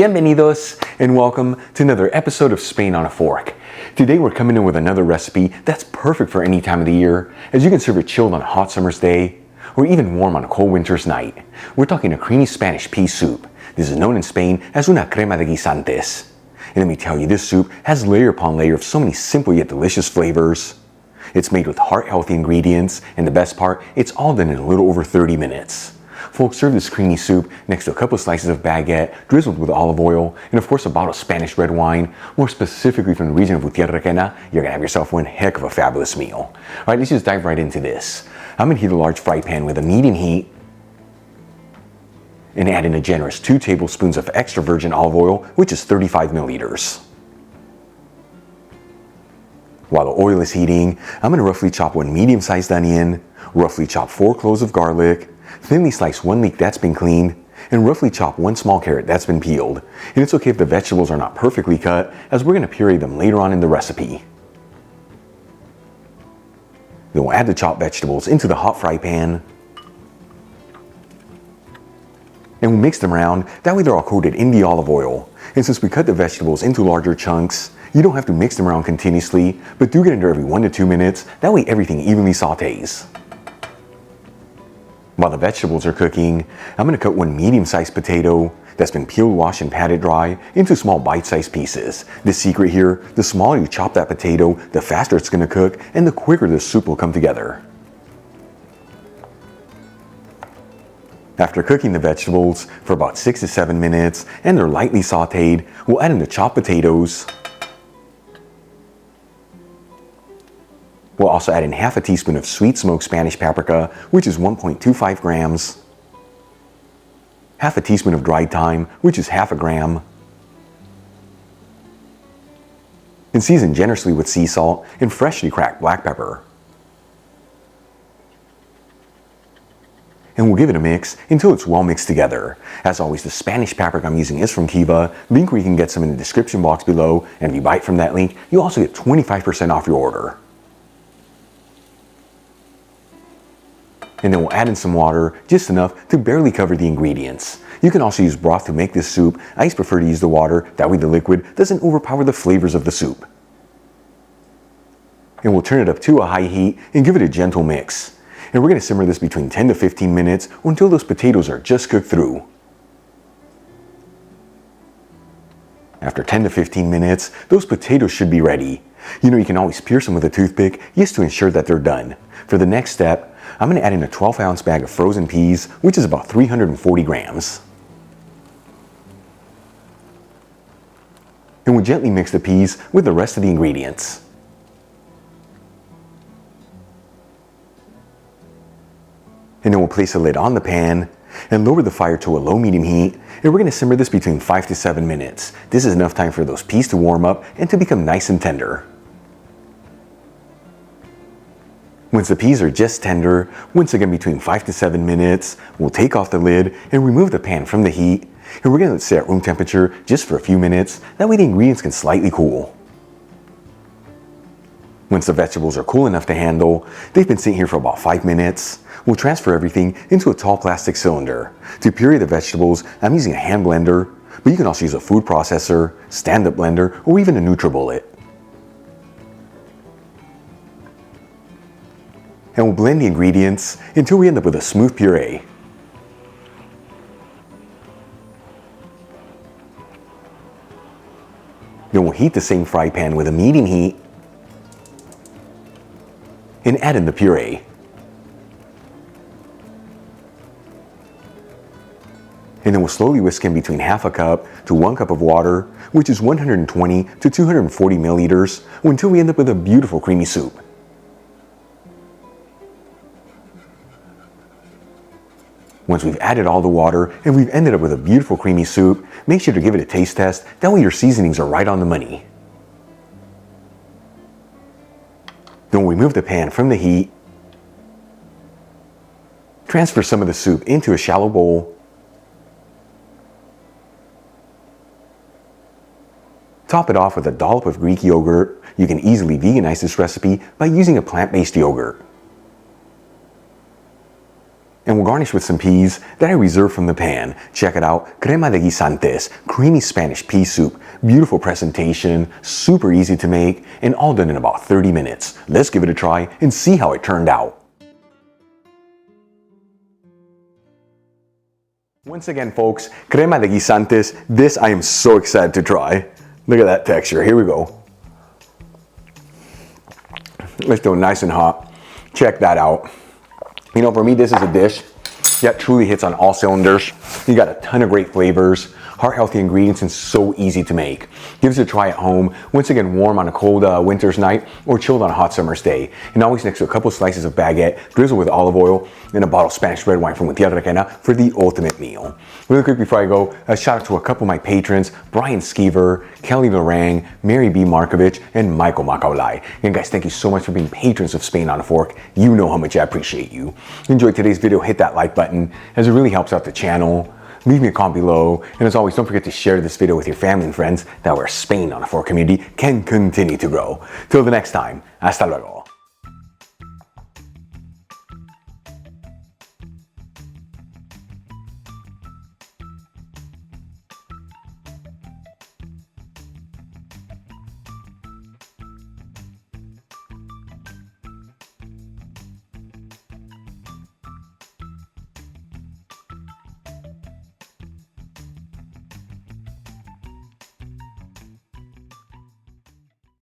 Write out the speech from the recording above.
Bienvenidos and welcome to another episode of Spain on a Fork. Today we're coming in with another recipe that's perfect for any time of the year, as you can serve it chilled on a hot summer's day or even warm on a cold winter's night. We're talking a creamy Spanish pea soup. This is known in Spain as una crema de guisantes. And let me tell you, this soup has layer upon layer of so many simple yet delicious flavors. It's made with heart-healthy ingredients, and the best part, it's all done in a little over 30 minutes. Folks, serve this creamy soup next to a couple slices of baguette drizzled with olive oil, and of course a bottle of Spanish red wine, more specifically from the region of Guisantes. You're gonna have yourself one heck of a fabulous meal. All right, let's just dive right into this. I'm gonna heat a large fry pan with a medium heat and add in a generous 2 tablespoons of extra virgin olive oil, which is 35 milliliters. While the oil is heating, I'm gonna roughly chop 1 medium-sized onion, roughly chop 4 cloves of garlic, thinly slice 1 leek that's been cleaned, and roughly chop 1 small carrot that's been peeled. And it's okay if the vegetables are not perfectly cut, as we're going to puree them later on in the recipe. Then we'll add the chopped vegetables into the hot fry pan, and we'll mix them around, that way they're all coated in the olive oil. And since we cut the vegetables into larger chunks, you don't have to mix them around continuously, but do get under every 1 to 2 minutes, that way everything evenly sautés. While the vegetables are cooking, I'm going to cut 1 medium-sized potato that's been peeled, washed, and patted dry into small bite-sized pieces. The secret here, the smaller you chop that potato, the faster it's going to cook, and the quicker the soup will come together. After cooking the vegetables for about 6 to 7 minutes, and they're lightly sauteed, we'll add in the chopped potatoes. We'll also add in half a teaspoon of sweet smoked Spanish paprika, which is 1.25 grams, half a teaspoon of dried thyme, which is half a gram, and season generously with sea salt and freshly cracked black pepper. And we'll give it a mix until it's well mixed together. As always, the Spanish paprika I'm using is from Kiva, link where you can get some in the description box below, and if you buy it from that link, you also get 25% off your order. And then we'll add in some water, just enough to barely cover the ingredients. You can also use broth to make this soup. I just prefer to use the water, that way the liquid doesn't overpower the flavors of the soup. And we'll turn it up to a high heat and give it a gentle mix. And we're going to simmer this between 10 to 15 minutes until those potatoes are just cooked through. After 10 to 15 minutes, those potatoes should be ready. You know, you can always pierce them with a toothpick just to ensure that they're done. For the next step, I'm going to add in a 12-ounce bag of frozen peas, which is about 340 grams. And we'll gently mix the peas with the rest of the ingredients. And then we'll place a lid on the pan and lower the fire to a low-medium heat, and we're going to simmer this between 5 to 7 minutes. This is enough time for those peas to warm up and to become nice and tender. Once the peas are just tender, once again between 5 to 7 minutes, we'll take off the lid and remove the pan from the heat, and we're going to let it sit at room temperature just for a few minutes, that way the ingredients can slightly cool. Once the vegetables are cool enough to handle, they've been sitting here for about 5 minutes, we'll transfer everything into a tall plastic cylinder. To puree the vegetables, I'm using a hand blender, but you can also use a food processor, stand-up blender, or even a NutriBullet. And we'll blend the ingredients until we end up with a smooth puree. Then we'll heat the same fry pan with a medium heat and add in the puree. And then we'll slowly whisk in between half a cup to 1 cup of water, which is 120 to 240 milliliters, until we end up with a beautiful creamy soup. Once we've added all the water and we've ended up with a beautiful creamy soup, make sure to give it a taste test, that way your seasonings are right on the money. Then we'll remove the pan from the heat, transfer some of the soup into a shallow bowl, top it off with a dollop of Greek yogurt. You can easily veganize this recipe by using a plant-based yogurt. And we'll garnish with some peas that I reserved from the pan. Check it out, Crema de Guisantes, creamy Spanish pea soup, beautiful presentation, super easy to make, and all done in about 30 minutes. Let's give it a try and see how it turned out. Once again, folks, Crema de Guisantes, this I am so excited to try. Look at that texture, here we go. Let's do it nice and hot. Check that out. You know, for me, this is a dish that truly hits on all cylinders. You got a ton of great flavors, heart-healthy ingredients, and so easy to make. Give it a try at home. Once again, warm on a cold winter's night or chilled on a hot summer's day. And always next to a couple slices of baguette, drizzled with olive oil, and a bottle of Spanish red wine from Tierra Requena for the ultimate meal. Really quick before I go, a shout out to a couple of my patrons, Brian Skeever, Kelly Lorang, Mary B. Markovich, and Michael Macaulay. And guys, thank you so much for being patrons of Spain on a Fork. You know how much I appreciate you. If you enjoyed today's video, hit that like button as it really helps out the channel. Leave me a comment below, and as always, don't forget to share this video with your family and friends. That way our Spain on a Fork community can continue to grow. Till the next time, hasta luego.